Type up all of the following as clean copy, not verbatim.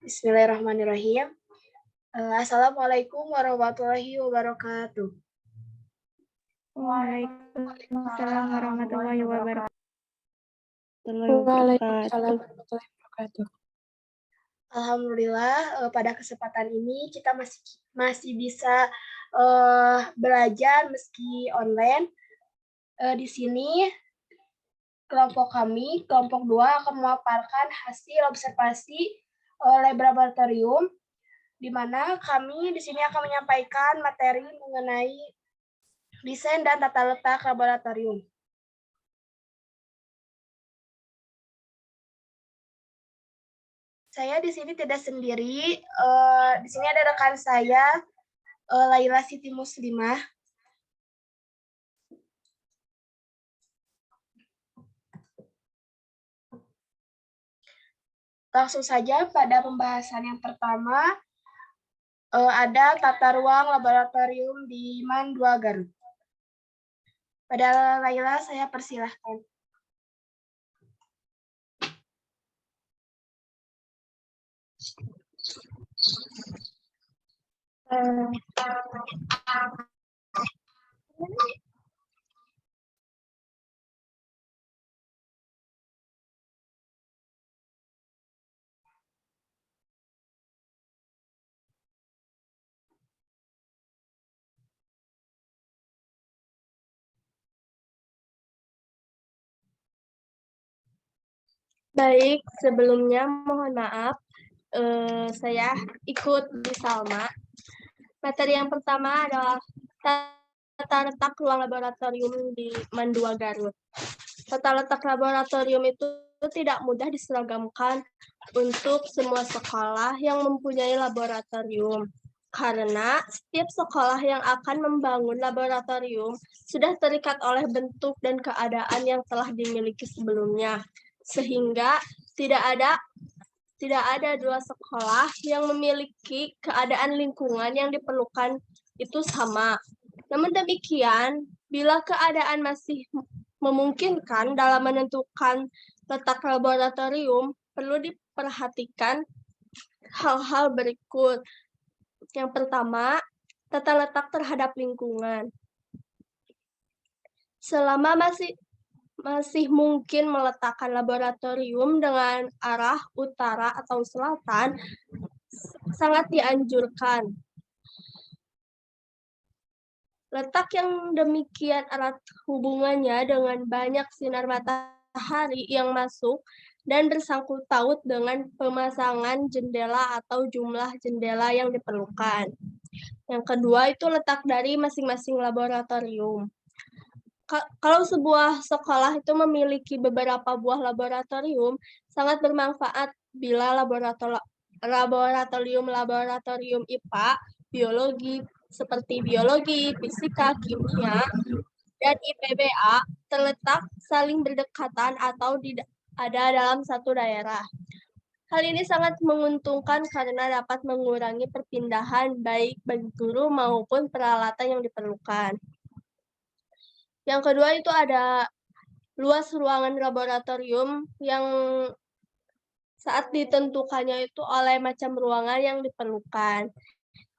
Bismillahirrahmanirrahim. Assalamualaikum warahmatullahi wabarakatuh. Waalaikumsalam warahmatullahi wabarakatuh. Waalaikumsalam warahmatullahi wabarakatuh. Alhamdulillah, pada kesempatan ini kita masih bisa belajar meski online. Di sini kelompok kami, kelompok 2 akan memaparkan hasil observasi laboratorium, di mana kami di sini akan menyampaikan materi mengenai desain dan tata letak laboratorium. Saya di sini tidak sendiri. Di sini ada rekan saya, Laila Siti Muslimah. Langsung saja pada pembahasan yang pertama, ada tata ruang laboratorium di MAN 2 Garut. Pada Laila, saya persilahkan. Baik, sebelumnya mohon maaf, saya ikut di Salma. Materi yang pertama adalah tata letak ruang laboratorium di MAN 2 Garut. Tata letak laboratorium itu tidak mudah diseragamkan untuk semua sekolah yang mempunyai laboratorium, karena setiap sekolah yang akan membangun laboratorium sudah terikat oleh bentuk dan keadaan yang telah dimiliki sebelumnya, sehingga tidak ada dua sekolah yang memiliki keadaan lingkungan yang diperlukan itu sama. Namun demikian, bila keadaan masih memungkinkan dalam menentukan letak laboratorium, perlu diperhatikan hal-hal berikut. Yang pertama, tata letak terhadap lingkungan. Selama masih mungkin meletakkan laboratorium dengan arah utara atau selatan, sangat dianjurkan. Letak yang demikian erat hubungannya dengan banyak sinar matahari yang masuk dan bersangkut paut dengan pemasangan jendela atau jumlah jendela yang diperlukan. Yang kedua itu letak dari masing-masing laboratorium. Kalau sebuah sekolah itu memiliki beberapa buah laboratorium, sangat bermanfaat bila laboratorium IPA, biologi, seperti biologi, fisika, kimia, dan IPBA terletak saling berdekatan atau ada dalam satu daerah. Hal ini sangat menguntungkan karena dapat mengurangi perpindahan baik bagi guru maupun peralatan yang diperlukan. Yang kedua itu ada luas ruangan laboratorium yang saat ditentukannya itu oleh macam ruangan yang diperlukan.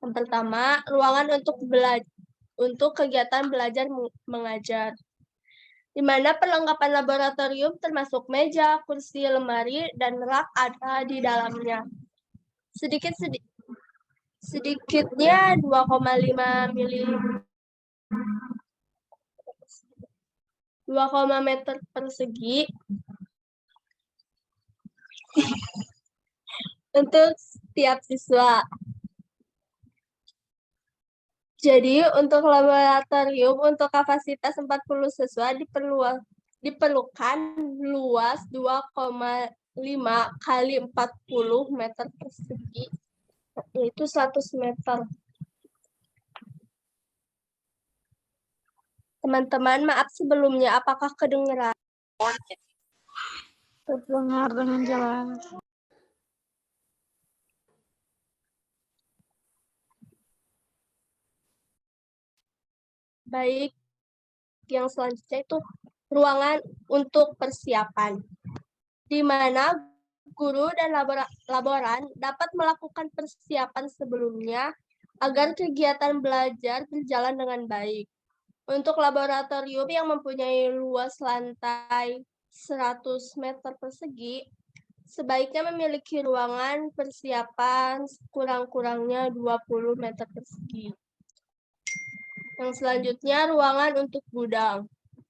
Yang pertama, ruangan untuk kegiatan belajar mengajar, di mana perlengkapan laboratorium termasuk meja, kursi, lemari, dan rak ada di dalamnya. Sedikitnya 2,5 meter persegi untuk setiap siswa. Jadi untuk laboratorium untuk kapasitas 40 siswa diperlukan luas 2,5 kali 40 meter persegi, yaitu 100 meter. Teman-teman, maaf sebelumnya, apakah kedengaran? Terdengar dengan jelas. Baik, yang selanjutnya itu ruangan untuk persiapan, di mana Guru dan laboran dapat melakukan persiapan sebelumnya agar kegiatan belajar berjalan dengan baik. Untuk laboratorium yang mempunyai luas lantai 100 meter persegi, sebaiknya memiliki ruangan persiapan kurang-kurangnya 20 meter persegi. Yang selanjutnya, ruangan untuk gudang.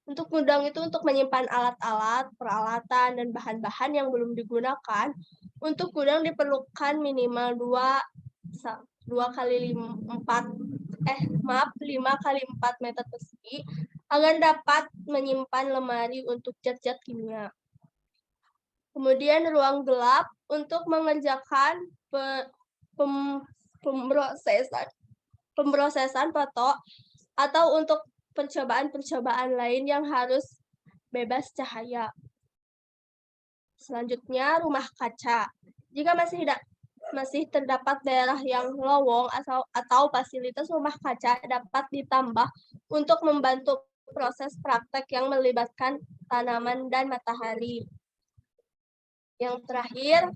Untuk gudang itu untuk menyimpan alat-alat, peralatan, dan bahan-bahan yang belum digunakan. Untuk gudang diperlukan minimal 5 kali 4 meter persegi agar dapat menyimpan lemari untuk zat-zat kimia. Kemudian ruang gelap untuk mengerjakan pemrosesan foto atau untuk percobaan-percobaan lain yang harus bebas cahaya. Selanjutnya, rumah kaca. Jika masih terdapat daerah yang lowong atau fasilitas rumah kaca dapat ditambah untuk membantu proses praktek yang melibatkan tanaman dan matahari. Yang terakhir,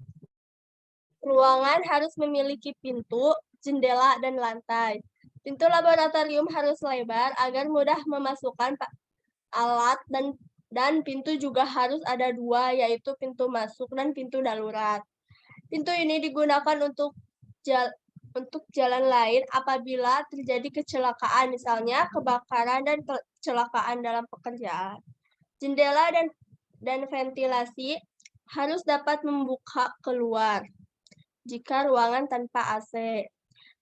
ruangan harus memiliki pintu, jendela, dan lantai. Pintu laboratorium harus lebar agar mudah memasukkan alat dan pintu juga harus ada 2, yaitu pintu masuk dan pintu darurat. Pintu ini digunakan untuk jalan lain apabila terjadi kecelakaan, misalnya kebakaran dan kecelakaan dalam pekerjaan. Jendela dan ventilasi harus dapat membuka keluar jika ruangan tanpa AC.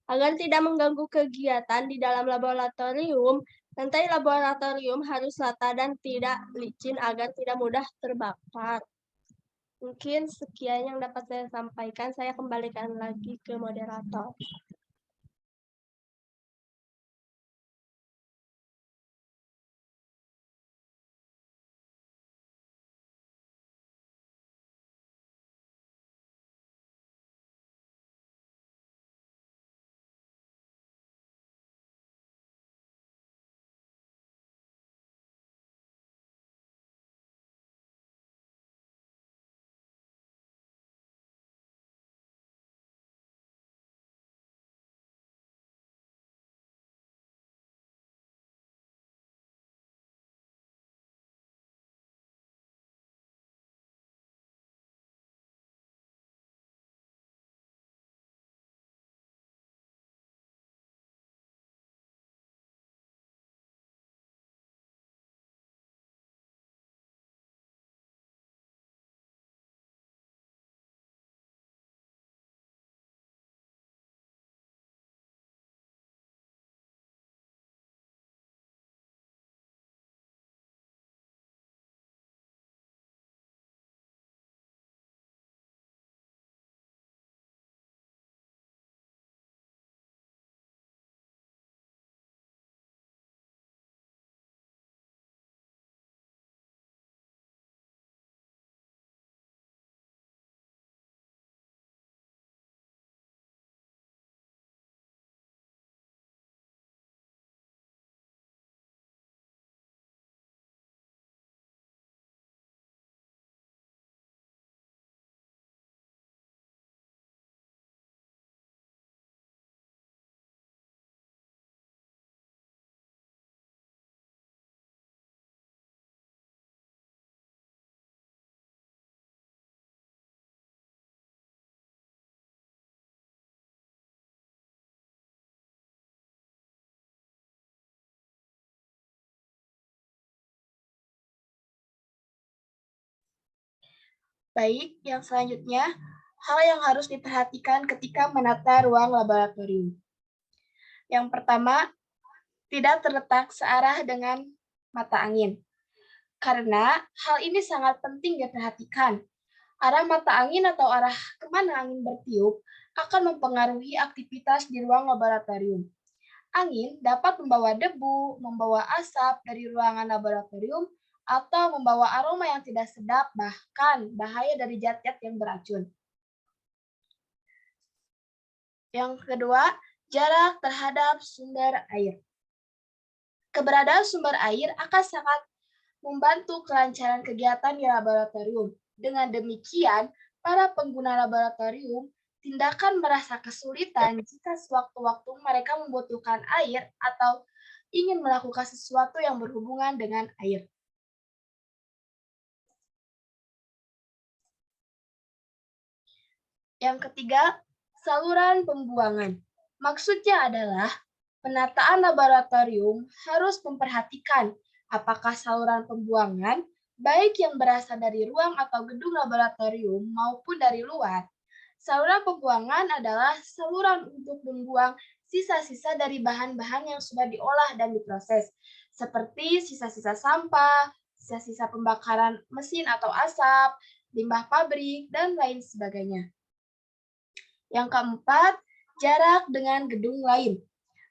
Agar tidak mengganggu kegiatan di dalam laboratorium, lantai laboratorium harus rata dan tidak licin agar tidak mudah terbakar. Mungkin sekian yang dapat saya sampaikan. Saya kembalikan lagi ke moderator. Baik, yang selanjutnya, hal yang harus diperhatikan ketika menata ruang laboratorium. Yang pertama, tidak terletak searah dengan mata angin. Karena hal ini sangat penting diperhatikan. Arah mata angin atau arah kemana angin bertiup akan mempengaruhi aktivitas di ruang laboratorium. Angin dapat membawa debu, membawa asap dari ruangan laboratorium, atau membawa aroma yang tidak sedap, bahkan bahaya dari zat-zat yang beracun. Yang kedua, jarak terhadap sumber air. Keberadaan sumber air akan sangat membantu kelancaran kegiatan di laboratorium. Dengan demikian, para pengguna laboratorium tindakan merasa kesulitan jika sewaktu-waktu mereka membutuhkan air atau ingin melakukan sesuatu yang berhubungan dengan air. Yang ketiga, saluran pembuangan. Maksudnya adalah penataan laboratorium harus memperhatikan apakah saluran pembuangan, baik yang berasal dari ruang atau gedung laboratorium maupun dari luar. Saluran pembuangan adalah saluran untuk membuang sisa-sisa dari bahan-bahan yang sudah diolah dan diproses, seperti sisa-sisa sampah, sisa-sisa pembakaran mesin atau asap, limbah pabrik, dan lain sebagainya. Yang keempat, jarak dengan gedung lain.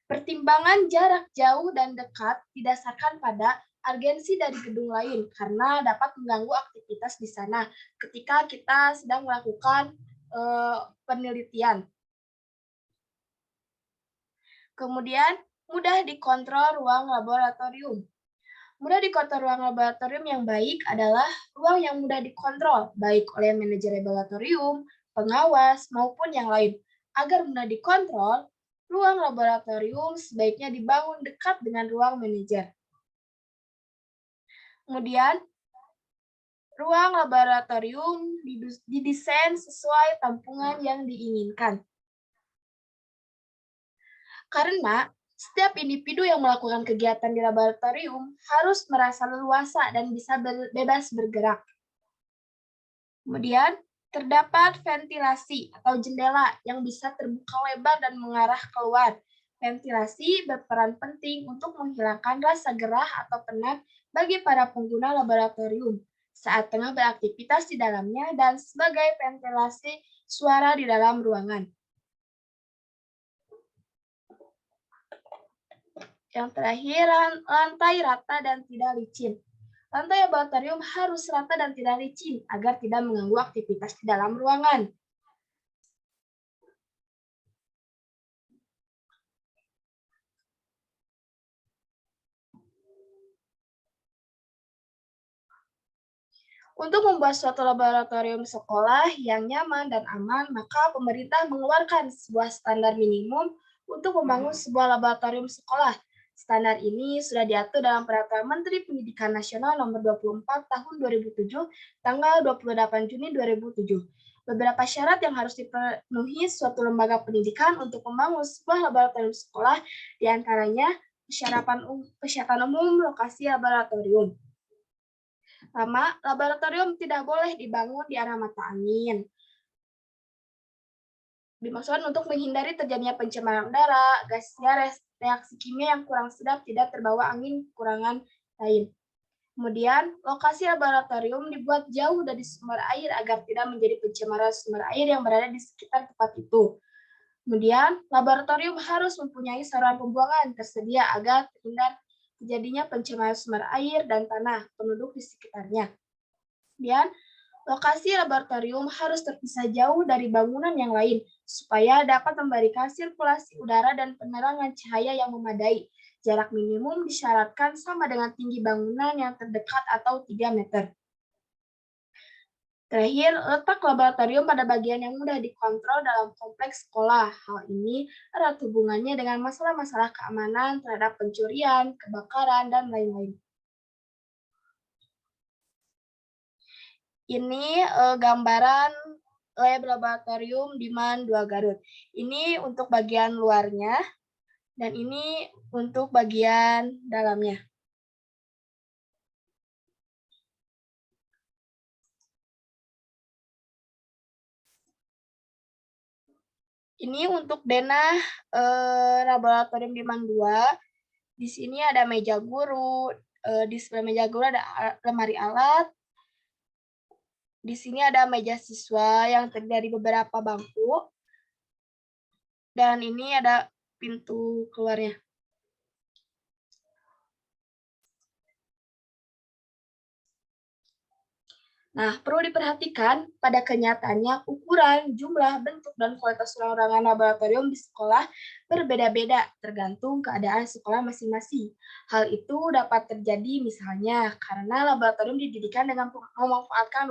Pertimbangan jarak jauh dan dekat didasarkan pada urgensi dari gedung lain karena dapat mengganggu aktivitas di sana ketika kita sedang melakukan penelitian. Kemudian, mudah dikontrol ruang laboratorium. Mudah dikontrol ruang laboratorium yang baik adalah ruang yang mudah dikontrol, baik oleh manajer laboratorium, pengawas, maupun yang lain. Agar mudah dikontrol, ruang laboratorium sebaiknya dibangun dekat dengan ruang manajer. Kemudian, ruang laboratorium didesain sesuai tampungan yang diinginkan. Karena setiap individu yang melakukan kegiatan di laboratorium harus merasa leluasa dan bisa bebas bergerak. Kemudian, terdapat ventilasi atau jendela yang bisa terbuka lebar dan mengarah keluar. Ventilasi berperan penting untuk menghilangkan rasa gerah atau penat bagi para pengguna laboratorium saat tengah beraktivitas di dalamnya dan sebagai ventilasi suara di dalam ruangan. Yang terakhir, lantai rata dan tidak licin. Lantai laboratorium harus rata dan tidak licin agar tidak mengganggu aktivitas di dalam ruangan. Untuk membuat suatu laboratorium sekolah yang nyaman dan aman, maka pemerintah mengeluarkan sebuah standar minimum untuk membangun sebuah laboratorium sekolah. Standar ini sudah diatur dalam Peraturan Menteri Pendidikan Nasional Nomor 24 Tahun 2007, tanggal 28 Juni 2007. Beberapa syarat yang harus dipenuhi suatu lembaga pendidikan untuk membangun sebuah laboratorium sekolah, diantaranya persyaratan umum lokasi laboratorium. Pertama, laboratorium tidak boleh dibangun di arah mata angin. Dimaksudkan untuk menghindari terjadinya pencemaran udara, gasnya reaksi kimia yang kurang sedap tidak terbawa angin kurangan lain. Kemudian, lokasi laboratorium dibuat jauh dari sumber air agar tidak menjadi pencemaran sumber air yang berada di sekitar tempat itu. Kemudian, laboratorium harus mempunyai saluran pembuangan tersedia agar terhindar terjadinya pencemaran sumber air dan tanah penduduk di sekitarnya. Kemudian, lokasi laboratorium harus terpisah jauh dari bangunan yang lain supaya dapat memberikan sirkulasi udara dan penerangan cahaya yang memadai. Jarak minimum disyaratkan sama dengan tinggi bangunan yang terdekat atau 3 meter. Terakhir, letak laboratorium pada bagian yang mudah dikontrol dalam kompleks sekolah. Hal ini erat hubungannya dengan masalah-masalah keamanan terhadap pencurian, kebakaran, dan lain-lain. Ini gambaran lab laboratorium di MAN 2 Garut. Ini untuk bagian luarnya, dan ini untuk bagian dalamnya. Ini untuk denah laboratorium di MAN 2. Di sini ada meja guru, di sebelah meja guru ada lemari alat. Di sini ada meja siswa yang terdiri dari beberapa bangku. Dan ini ada pintu keluarnya. Nah, perlu diperhatikan pada kenyataannya ukuran, jumlah, bentuk, dan kualitas ruangan laboratorium di sekolah berbeda-beda tergantung keadaan sekolah masing-masing. Hal itu dapat terjadi misalnya karena laboratorium didirikan dengan memanfaatkan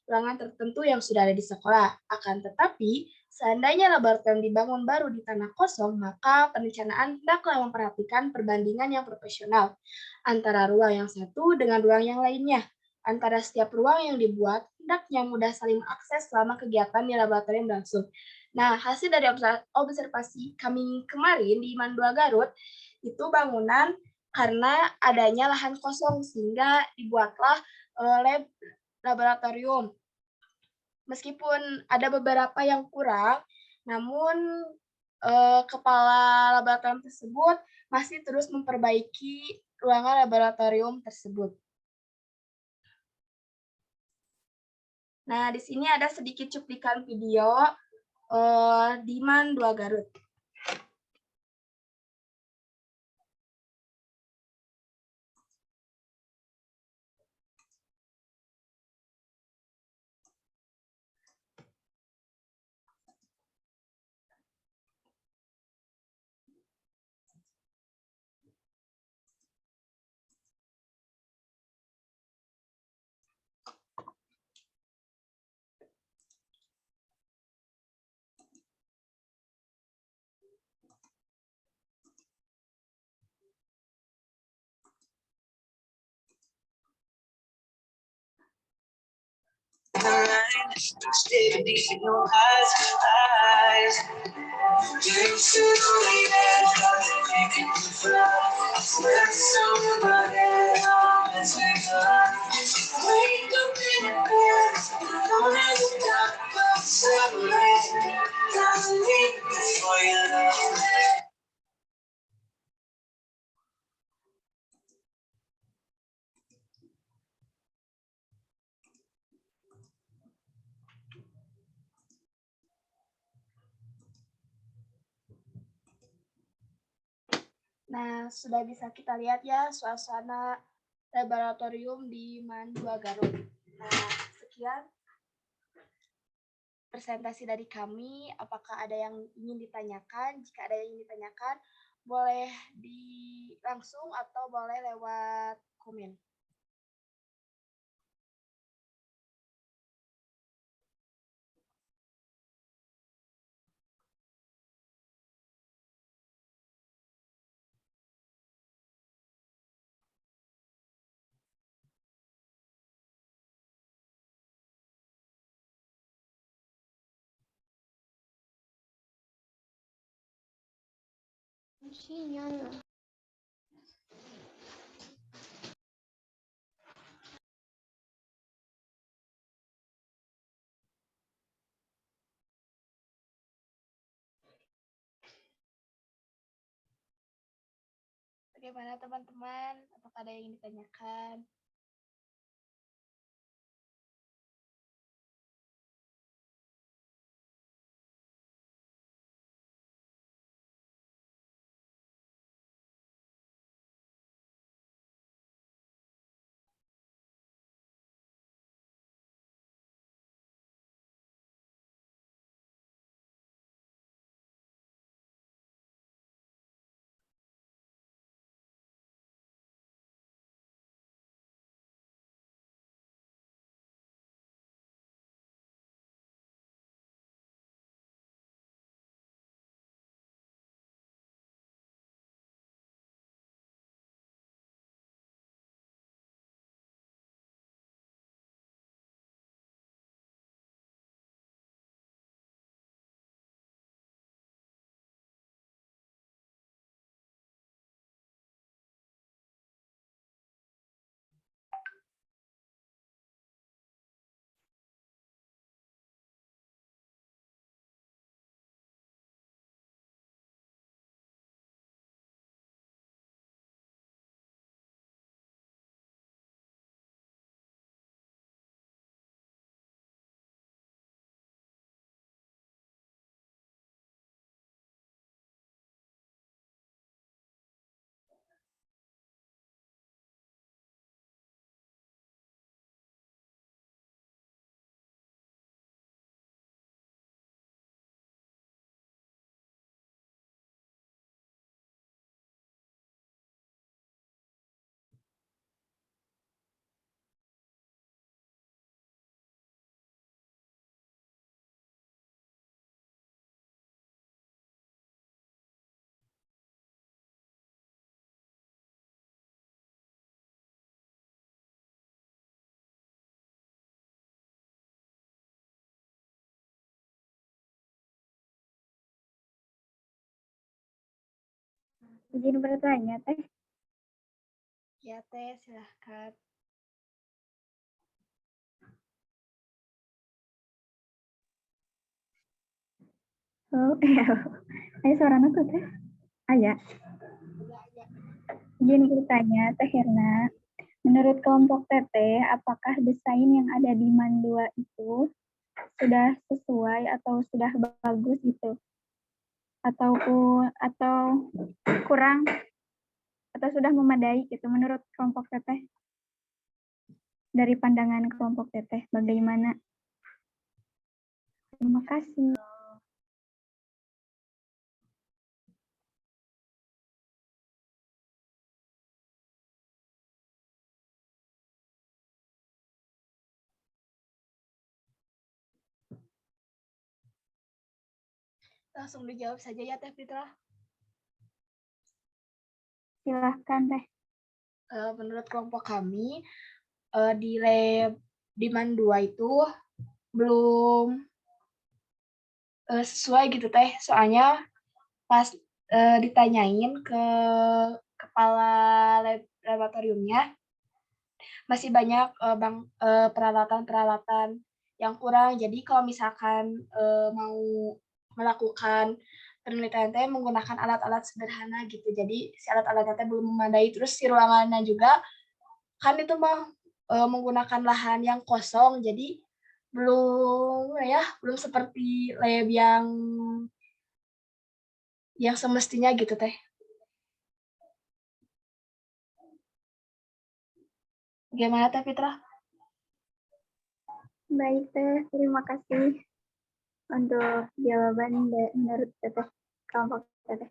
ruangan tertentu yang sudah ada di sekolah. Akan tetapi, seandainya laboratorium dibangun baru di tanah kosong, maka perencanaan hendaklah memperhatikan perbandingan yang proporsional antara ruang yang satu dengan ruang yang lainnya. Antara setiap ruang yang dibuat, hendaknya mudah saling mengakses selama kegiatan di laboratorium berlangsung. Nah, hasil dari observasi kami kemarin di Mandua Garut, itu bangunan karena adanya lahan kosong sehingga dibuatlah lab laboratorium. Meskipun ada beberapa yang kurang, namun kepala laboratorium tersebut masih terus memperbaiki ruangan laboratorium tersebut. Nah, di sini ada sedikit cuplikan video di Mandua Garut. Nah, sudah bisa kita lihat ya suasana laboratorium di Mandua Garut. Nah, sekian presentasi dari kami. Apakah ada yang ingin ditanyakan? Jika ada yang ingin ditanyakan, boleh langsung atau boleh lewat komen. Bagaimana teman-teman? Apakah ada yang ingin ditanyakan? Izin bertanya, Teh. Ya, Teh, silahkan. Oh, iya. Ayo suaranya tuh, Teh. Aya. Izin bertanya, Teh Herna. Menurut kelompok Teteh, apakah desain yang ada di Mandua itu sudah sesuai atau sudah bagus gitu? Atau kurang atau sudah memadai gitu menurut kelompok Teteh? Dari pandangan kelompok Teteh, bagaimana? Terima kasih. Langsung dijawab saja ya, Teh Fitra. Silahkan, Teh. Menurut kelompok kami, di lab di MAN 2 itu belum sesuai gitu, Teh. Soalnya pas ditanyain ke kepala laboratoriumnya, masih banyak peralatan-peralatan yang kurang. Jadi kalau misalkan mau melakukan penelitian teh menggunakan alat-alat sederhana gitu. Jadi si alat-alatnya teh belum memadai. Terus si ruangannya juga kan itu mah menggunakan lahan yang kosong. Jadi belum seperti lab yang semestinya gitu teh. Gimana Teh Fitra? Baik, Teh. Terima kasih untuk jawaban menurut Teteh, kelompok Teteh.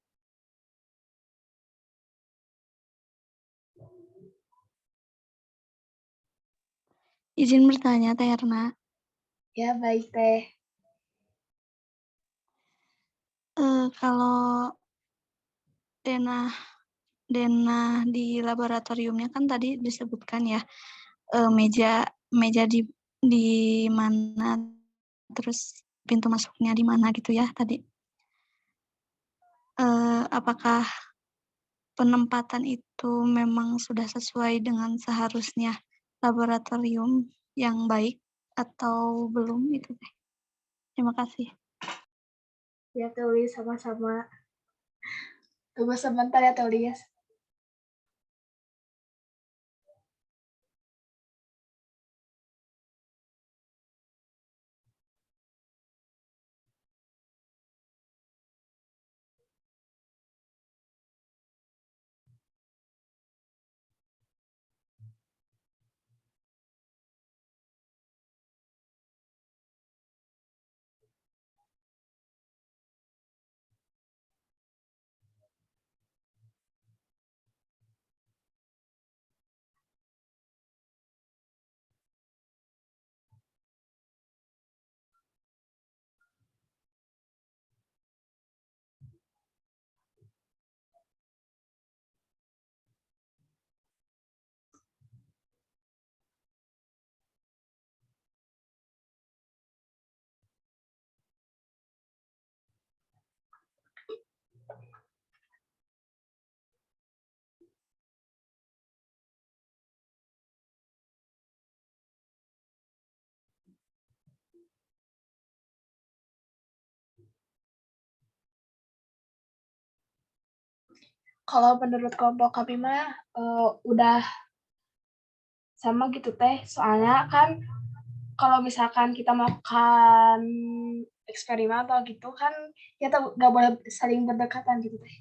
Izin bertanya, Teh Erna. Ya, baik Teh. Kalau denah di laboratoriumnya kan tadi disebutkan ya, meja di mana, terus pintu masuknya di mana gitu ya tadi. Apakah penempatan itu memang sudah sesuai dengan seharusnya laboratorium yang baik atau belum itu Teh? Terima kasih. Ya, tulis sama-sama. Tunggu sebentar ya, tulis. Kalau menurut kelompok kami mah udah sama gitu teh. Soalnya kan kalau misalkan kita melakukan eksperimen atau gitu kan kita nggak boleh saling berdekatan gitu teh.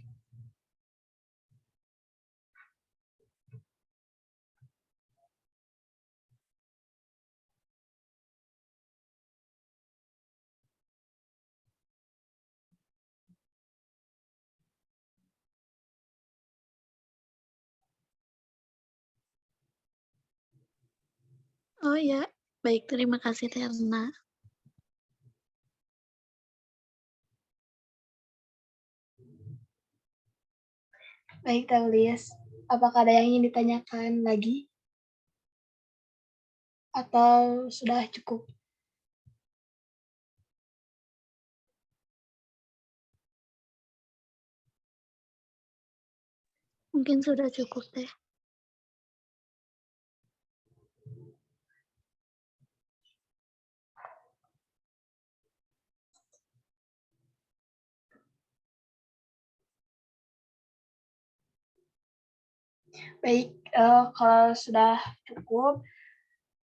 Oh ya, baik, terima kasih Teh Erna. Baik, tulis. Apakah ada yang ingin ditanyakan lagi? Atau sudah cukup? Mungkin sudah cukup teh. Baik, kalau sudah cukup,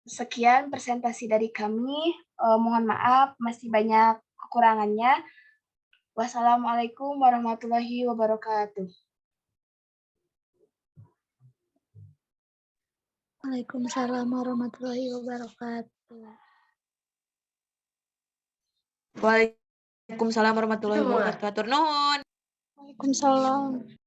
sekian presentasi dari kami. Mohon maaf, masih banyak kekurangannya. Wassalamualaikum warahmatullahi wabarakatuh. Waalaikumsalam warahmatullahi wabarakatuh. Waalaikumsalam warahmatullahi wabarakatuh. Nuhun. Waalaikumsalam.